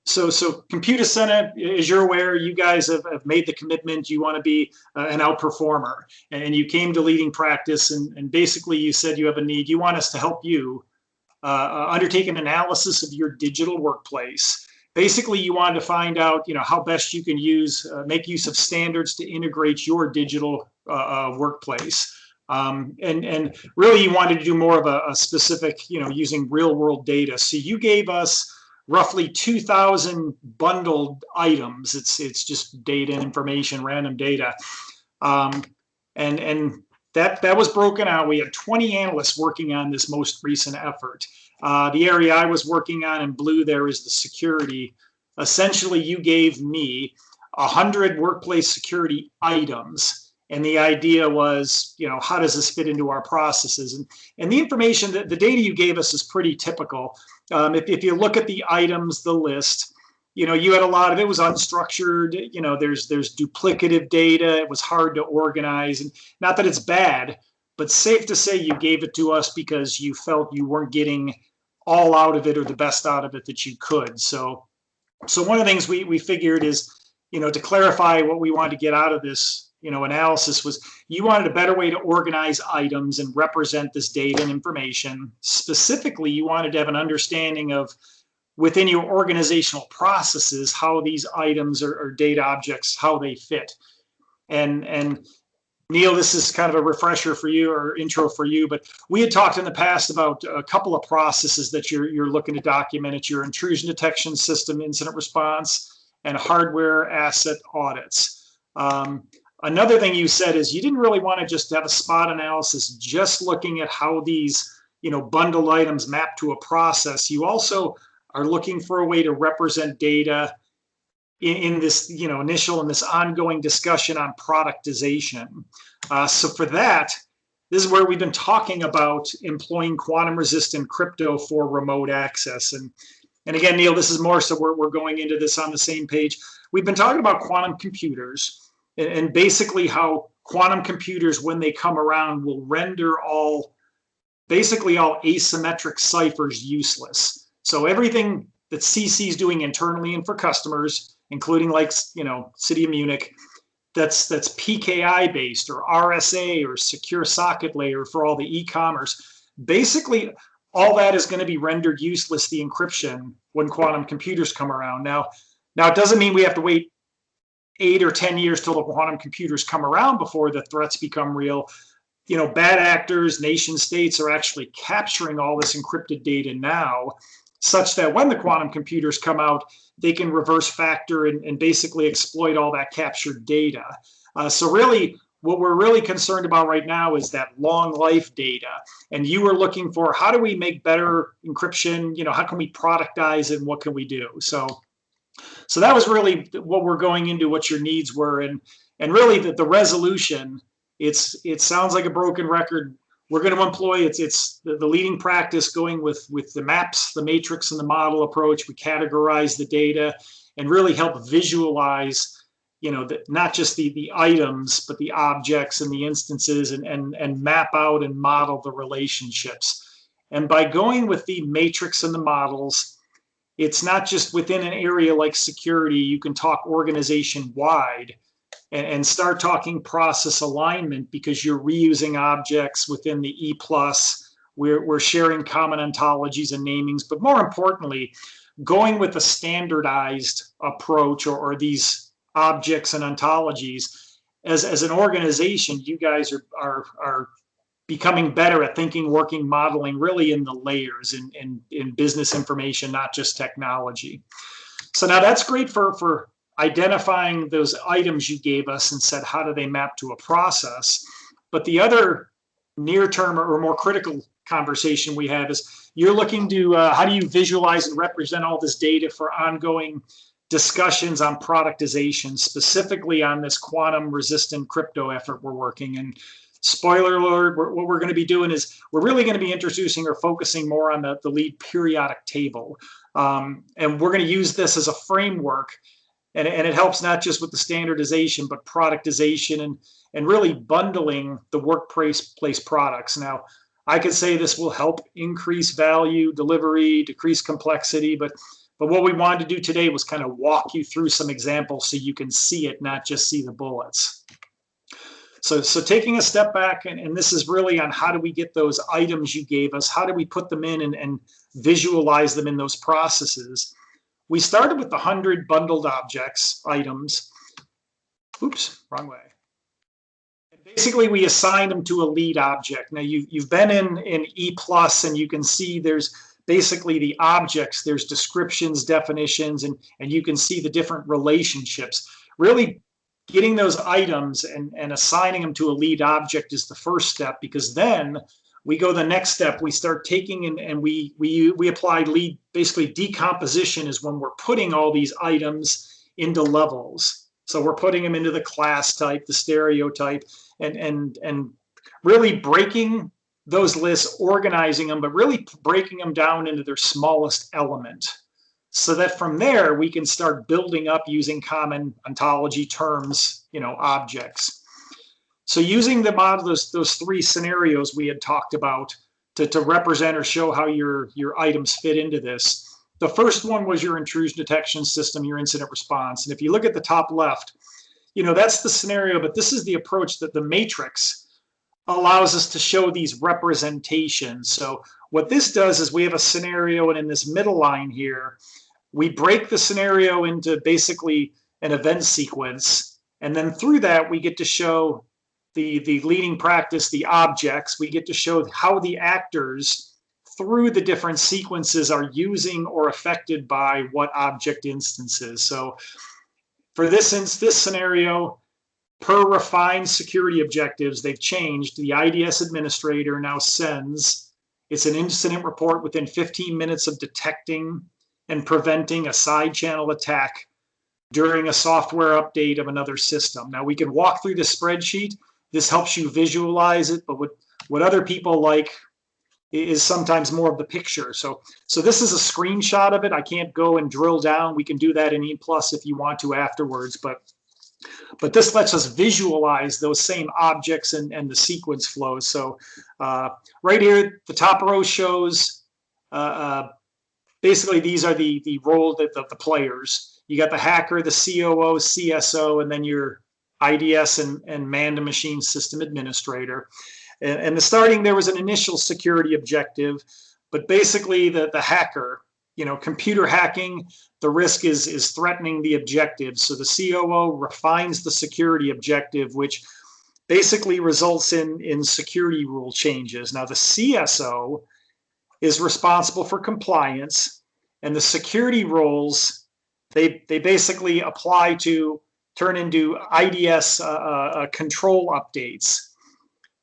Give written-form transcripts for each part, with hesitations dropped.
So Computacenter, as you're aware, you guys have made the commitment. You want to be an outperformer, and you came to leading practice, and basically you said you have a need. You want us to help you undertake an analysis of your digital workplace. Basically, you wanted to find out, how best you can make use of standards to integrate your digital workplace. And really, you wanted to do more of a specific, using real world data. So you gave us roughly 2,000 bundled items. It's just data and information, random data. And that was broken out. We had 20 analysts working on this most recent effort. The area I was working on in blue there is the security. Essentially, you gave me 100 workplace security items. And the idea was, how does this fit into our processes? And the information, the data you gave us is pretty typical. If you look at the items, the list, you had a lot of it was unstructured. There's duplicative data. It was hard to organize. And not that it's bad, but safe to say you gave it to us because you felt you weren't getting all out of it or the best out of it that you could. So one of the things we figured is, to clarify what we wanted to get out of this, analysis was you wanted a better way to organize items and represent this data and information. Specifically, you wanted to have an understanding of within your organizational processes, how these items or data objects, how they fit. And Neil, this is kind of a refresher for you or intro for you, but we had talked in the past about a couple of processes that you're looking to document. It's your intrusion detection system, incident response, and hardware asset audits. Another thing you said is you didn't really want to just have a spot analysis, just looking at how these, bundled items map to a process. You also are looking for a way to represent data in this, initial and this ongoing discussion on productization. So for that, this is where we've been talking about employing quantum resistant crypto for remote access. And again, Neil, this is more so we're going into this on the same page. We've been talking about quantum computers and basically how quantum computers, when they come around, will render basically all asymmetric ciphers useless. So everything that CC is doing internally and for customers, including like, City of Munich, that's PKI based or RSA or secure socket layer for all the e-commerce. Basically, all that is going to be rendered useless, the encryption, when quantum computers come around. Now it doesn't mean we have to wait 8 or 10 years till the quantum computers come around before the threats become real. Bad actors, nation states are actually capturing all this encrypted data now, such that when the quantum computers come out, they can reverse factor and basically exploit all that captured data. So really, what we're really concerned about right now is that long life data. And you were looking for, how do we make better encryption? How can we productize it and what can we do? So that was really what we're going into, what your needs were. And really the resolution, it sounds like a broken record. We're going to employ, it's the leading practice going with the maps, the matrix, and the model approach. We categorize the data and really help visualize, not just the items, but the objects and the instances and map out and model the relationships. And by going with the matrix and the models, it's not just within an area like security. You can talk organization-wide and start talking process alignment because you're reusing objects within the E+. We're sharing common ontologies and namings, but more importantly, going with a standardized approach or these objects and ontologies. As an organization, you guys are becoming better at thinking, working, modeling, really in the layers in business information, not just technology. So now that's great for identifying those items you gave us and said, how do they map to a process? But the other near-term or more critical conversation we have is you're looking to, how do you visualize and represent all this data for ongoing discussions on productization, specifically on this quantum resistant crypto effort we're working in. Spoiler alert, what we're going to be doing is we're really going to be introducing or focusing more on the lead periodic table. And we're going to use this as a framework. And it helps not just with the standardization, but productization and really bundling the workplace products. Now, I could say this will help increase value, delivery, decrease complexity, but But what we wanted to do today was kind of walk you through some examples so you can see it, not just see the bullets. So taking a step back, and this is really on how do we get those items you gave us, how do we put them in and visualize them in those processes. We started with the 100 bundled objects, items. Oops, wrong way. And basically, we assigned them to a lead object. Now, you've been in E+, and you can see there's basically the objects, there's descriptions, definitions, and you can see the different relationships. Really, getting those items and assigning them to a lead object is the first step, because then we go the next step. We start taking and we apply lead, basically decomposition is when we're putting all these items into levels. So we're putting them into the class type, the stereotype, and really breaking those lists, organizing them, but really breaking them down into their smallest element, so that from there we can start building up using common ontology terms, objects. So using the model, those three scenarios we had talked about to represent or show how your items fit into this. The first one was your intrusion detection system, your incident response. And if you look at the top left, that's the scenario, but this is the approach that the matrix allows us to show these representations. So what this does is we have a scenario, and in this middle line here, we break the scenario into basically an event sequence. And then through that, we get to show the leading practice, the objects. We get to show how the actors through the different sequences are using or affected by what object instances. So for this scenario, per refined security objectives, they've changed. The IDS administrator now sends, it's an incident report within 15 minutes of detecting and preventing a side channel attack during a software update of another system. Now we can walk through the spreadsheet. This helps you visualize it, but what other people like is sometimes more of the picture. So this is a screenshot of it. I can't go and drill down. We can do that in E+ if you want to afterwards, but this lets us visualize those same objects and the sequence flows. So right here, the top row shows basically these are the role of the players. You got the hacker, the COO, CSO, and then your IDS and man-to-machine system administrator. And the starting, there was an initial security objective, but basically the hacker, computer hacking, the risk is threatening the objective. So the COO refines the security objective, which basically results in security rule changes. Now the CSO is responsible for compliance, and the security rules, they basically apply to turn into IDS control updates.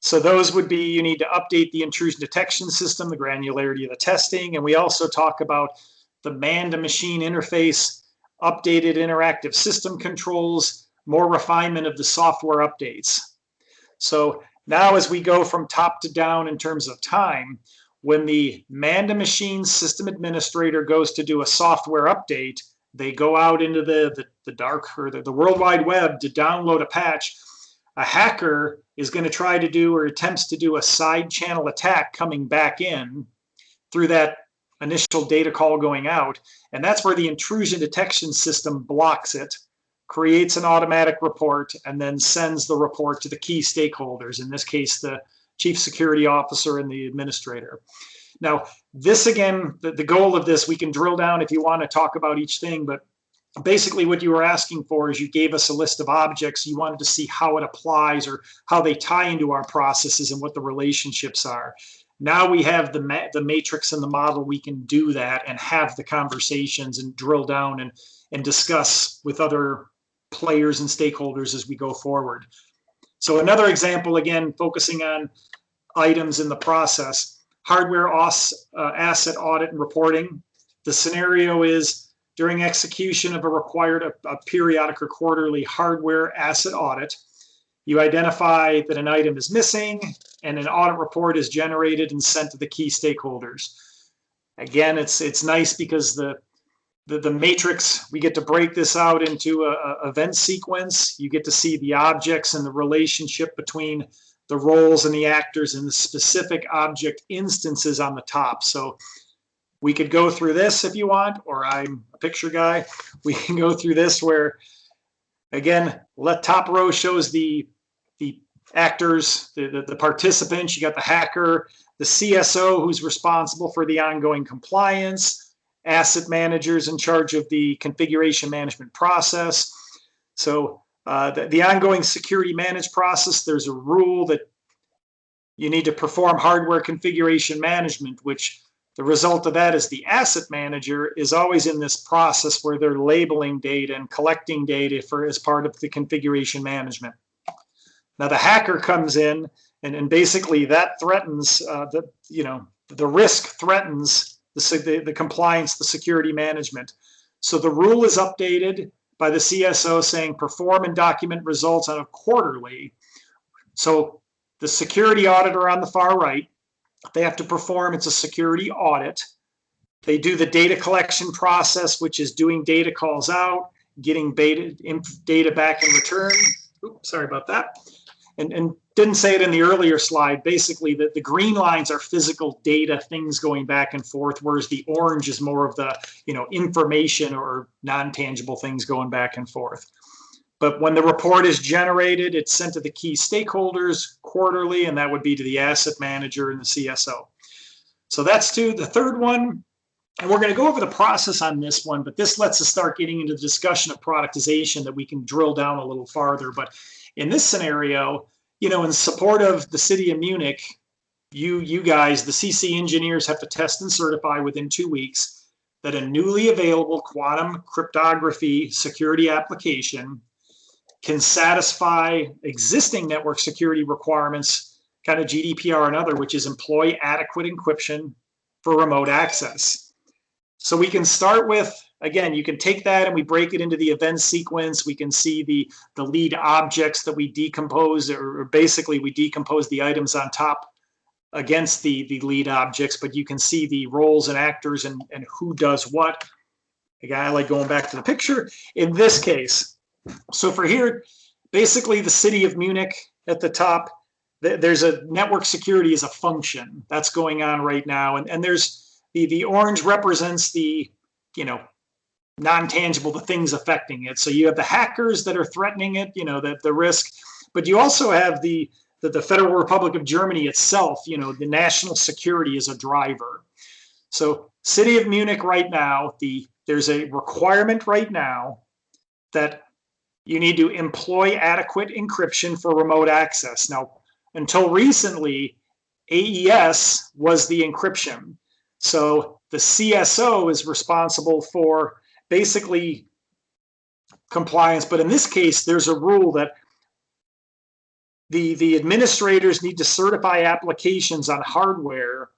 So those would be, you need to update the intrusion detection system, the granularity of the testing, and we also talk about the man-to-machine interface, updated interactive system controls, more refinement of the software updates. So now as we go from top to down in terms of time, when the man-to-machine system administrator goes to do a software update, they go out into the dark or the World Wide Web to download a patch. A hacker is going to try to do or attempts to do a side channel attack coming back in through that initial data call going out. And that's where the intrusion detection system blocks it, creates an automatic report, and then sends the report to the key stakeholders, in this case, the chief security officer and the administrator. Now, this again, the goal of this, we can drill down if you want to talk about each thing, but basically what you were asking for is you gave us a list of objects. You wanted to see how it applies or how they tie into our processes and what the relationships are. Now we have the matrix and the model. We can do that and have the conversations and drill down and discuss with other players and stakeholders as we go forward. So another example, again, focusing on items in the process, hardware asset audit and reporting. The scenario is during execution of a periodic or quarterly hardware asset audit, you identify that an item is missing and an audit report is generated and sent to the key stakeholders. Again, it's nice because the matrix, we get to break this out into a event sequence. You get to see the objects and the relationship between the roles and the actors and the specific object instances on the top. So We could go through this if you want, or I'm a picture guy. We can go through this where, again, top row shows the actors, the participants. You got the hacker, the CSO who's responsible for the ongoing compliance, asset managers in charge of the configuration management process. So the ongoing security managed process, there's a rule that you need to perform hardware configuration management, which the result of that is the asset manager is always in this process where they're labeling data and collecting data as part of the configuration management. Now the hacker comes in and basically that threatens the risk threatens the compliance, the security management. So the rule is updated by the CSO saying perform and document results on a quarterly. So the security auditor on the far right, they have to perform, it's a security audit. They do the data collection process, which is doing data calls out, getting data back in return. Oops, sorry about that. And didn't say it in the earlier slide. Basically, the green lines are physical data, things going back and forth, whereas the orange is more of the information or non-tangible things going back and forth. But when the report is generated, it's sent to the key stakeholders quarterly, and that would be to the asset manager and the CSO. So that's the third one. And we're going to go over the process on this one, but this lets us start getting into the discussion of productization that we can drill down a little farther. But in this scenario, in support of the city of Munich, you guys, the CC engineers, have to test and certify within 2 weeks that a newly available quantum cryptography security application can satisfy existing network security requirements, kind of GDPR and other, which is employ adequate encryption for remote access. So we can start with, again, you can take that and we break it into the event sequence. We can see the lead objects that we decompose, or basically we decompose the items on top against the lead objects, but you can see the roles and actors and who does what. Again, I like going back to the picture. In this case, so for here, basically the city of Munich at the top, there's a network security as a function that's going on right now. And there's the orange represents the, non-tangible, the things affecting it. So you have the hackers that are threatening it, the risk, but you also have the Federal Republic of Germany itself, the national security is a driver. So city of Munich right now, there's a requirement right now that you need to employ adequate encryption for remote access. Now, until recently, AES was the encryption. So the CSO is responsible for basically compliance. But in this case, there's a rule that the administrators need to certify applications on hardware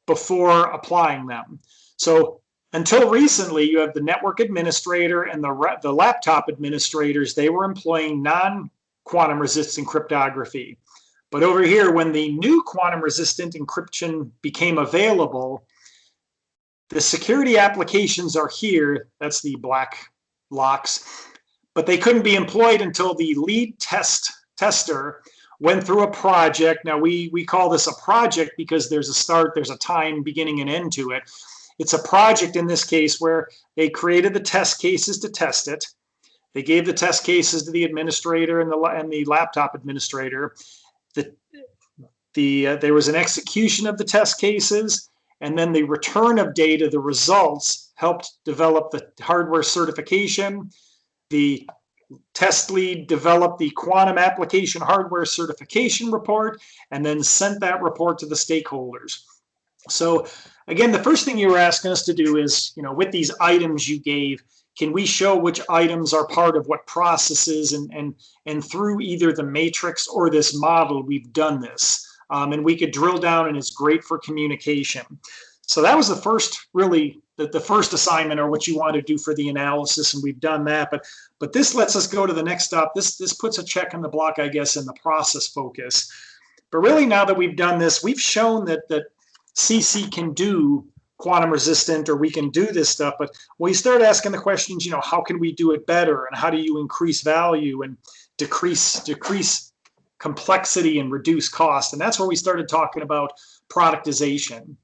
before applying them. So until recently, you have the network administrator and the laptop administrators. They were employing non-quantum resistant cryptography. But over here, when the new quantum resistant encryption became available, the security applications are here. That's the black locks. But they couldn't be employed until the lead tester went through a project. Now, we call this a project because there's a start, there's a time, beginning and end to it. It's a project in this case where they created the test cases to test it. They gave the test cases to the administrator and the laptop administrator. There was an execution of the test cases, and then the return of data, the results, helped develop the hardware certification. The test lead developed the quantum application hardware certification report, and then sent that report to the stakeholders. So again, the first thing you were asking us to do is, with these items you gave, can we show which items are part of what processes, and through either the matrix or this model, we've done this. And we could drill down, and it's great for communication. So that was the first, really, the first assignment, or what you want to do for the analysis, and we've done that. But this lets us go to the next stop. This puts a check in the block, I guess, in the process focus. But really, now that we've done this, we've shown that CC can do quantum resistant, or we can do this stuff. But when you start asking the questions, how can we do it better, and how do you increase value and decrease complexity and reduce cost? And that's where we started talking about productization.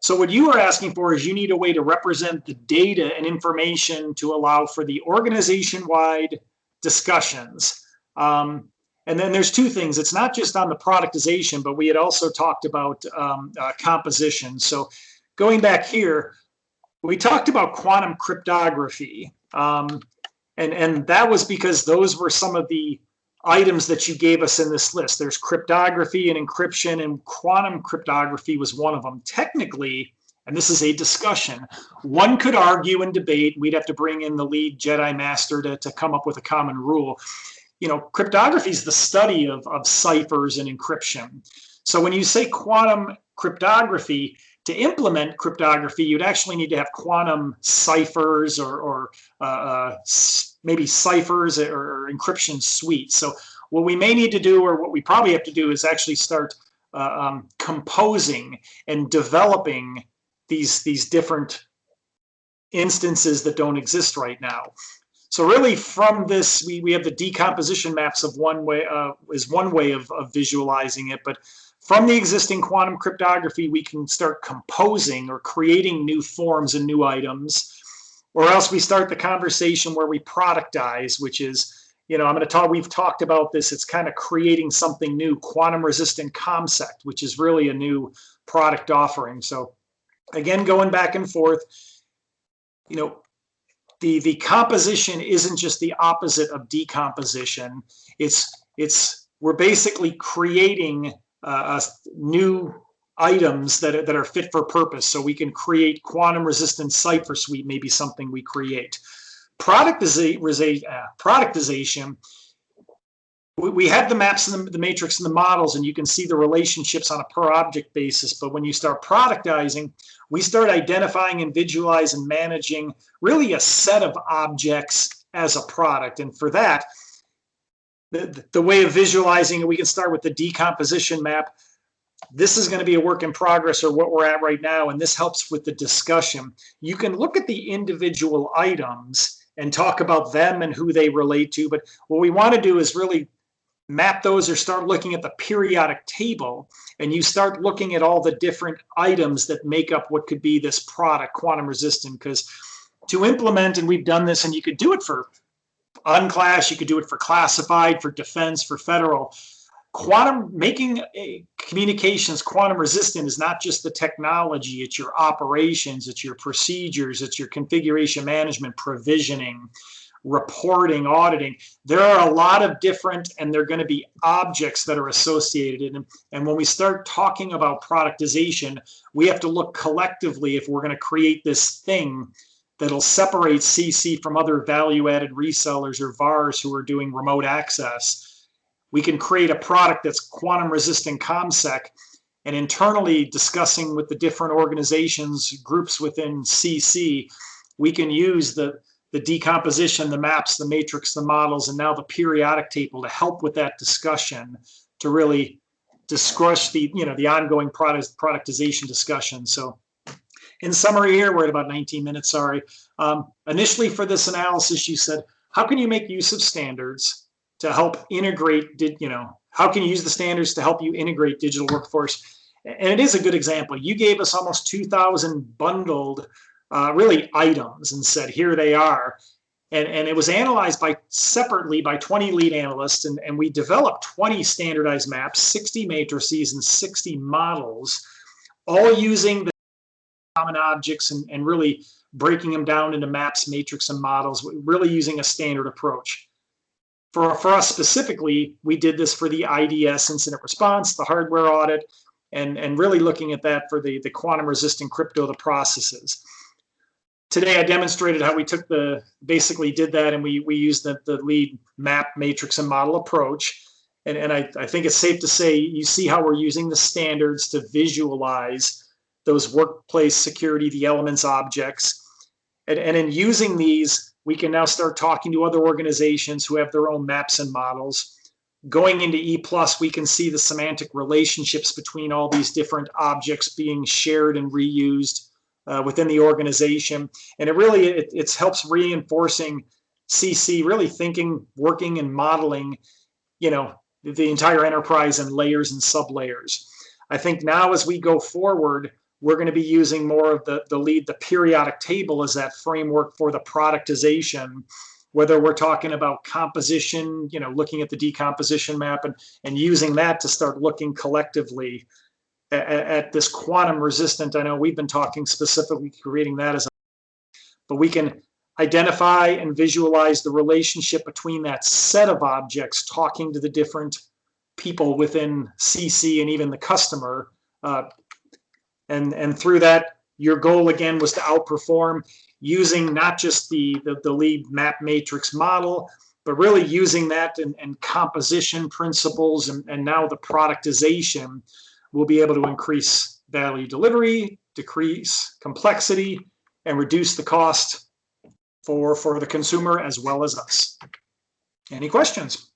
So what you are asking for is you need a way to represent the data and information to allow for the organization-wide discussions. And then there's two things. It's not just on the productization, but we had also talked about composition. So going back here, we talked about quantum cryptography. And that was because those were some of the items that you gave us in this list. There's cryptography and encryption, and quantum cryptography was one of them. Technically, and this is a discussion, one could argue and debate, we'd have to bring in the lead Jedi Master to come up with a common rule. You know, cryptography is the study of ciphers and encryption. So when you say quantum cryptography, to implement cryptography, you'd actually need to have quantum ciphers or maybe ciphers or encryption suites. So what we may need to do, or what we probably have to do, is actually start composing and developing these different instances that don't exist right now. So really from this, we have the decomposition maps of one way of visualizing it, but from the existing quantum cryptography, we can start composing or creating new forms and new items, or else we start the conversation where we productize, which is, you know, we've talked about this, it's kind of creating something new, quantum resistant ComSec, which is really a new product offering. So again, going back and forth, you know, the composition isn't just the opposite of decomposition. We're basically creating new items that are fit for purpose. So we can create quantum resistant cipher suite, maybe something we create. Productization, we have the maps and the matrix and the models, and you can see the relationships on a per object basis. But when you start productizing, we start identifying and visualizing and managing really a set of objects as a product. And for that, the way of visualizing it, we can start with the decomposition map. This is going to be a work in progress, or what we're at right now, and this helps with the discussion. You can look at the individual items and talk about them and who they relate to, but what we want to do is really map those, or start looking at the periodic table, and you start looking at all the different items that make up what could be this product, quantum resistant. Because to implement, and we've done this, and you could do it for unclass, you could do it for classified, for defense, for federal. Making communications quantum resistant is not just the technology, it's your operations, it's your procedures, it's your configuration management, provisioning, reporting, auditing. There are a lot of different, and they're going to be objects that are associated. And when we start talking about productization, we have to look collectively if we're going to create this thing that'll separate CC from other value-added resellers or VARs who are doing remote access. We can create a product that's quantum resistant ComSec, and internally discussing with the different organizations, groups within CC, we can use the decomposition, the maps, the matrix, the models, and now the periodic table to help with that discussion, to really discuss the ongoing productization discussion. So in summary here, we're at about 19 minutes, sorry. Initially for this analysis, you said, how can you make use of standards to help integrate, how can you use the standards to help you integrate digital workforce? And it is a good example. You gave us almost 2,000 bundled really items and said, here they are. And it was analyzed separately by 20 lead analysts, and we developed 20 standardized maps, 60 matrices, and 60 models, all using the common objects and really breaking them down into maps, matrix, and models, really using a standard approach. For us specifically, we did this for the IDS, incident response, the hardware audit, and really looking at that for the quantum resistant crypto, the processes. Today I demonstrated how we basically did that, and we used the lead map, matrix, and model approach. And I think it's safe to say you see how we're using the standards to visualize those workplace security, the elements, objects. And in using these, we can now start talking to other organizations who have their own maps and models. Going into E+, we can see the semantic relationships between all these different objects being shared and reused within the organization. And it helps reinforcing CC, really thinking, working, and modeling, the entire enterprise and layers and sublayers. I think now as we go forward, we're going to be using more of the periodic table as that framework for the productization, whether we're talking about composition, looking at the decomposition map and using that to start looking collectively at this quantum resistant. I know we've been talking specifically creating that but we can identify and visualize the relationship between that set of objects talking to the different people within CC and even the customer. And through that, your goal again was to outperform using not just the lead map matrix model, but really using that and composition principles and now the productization will be able to increase value delivery, decrease complexity, and reduce the cost for the consumer as well as us. Any questions?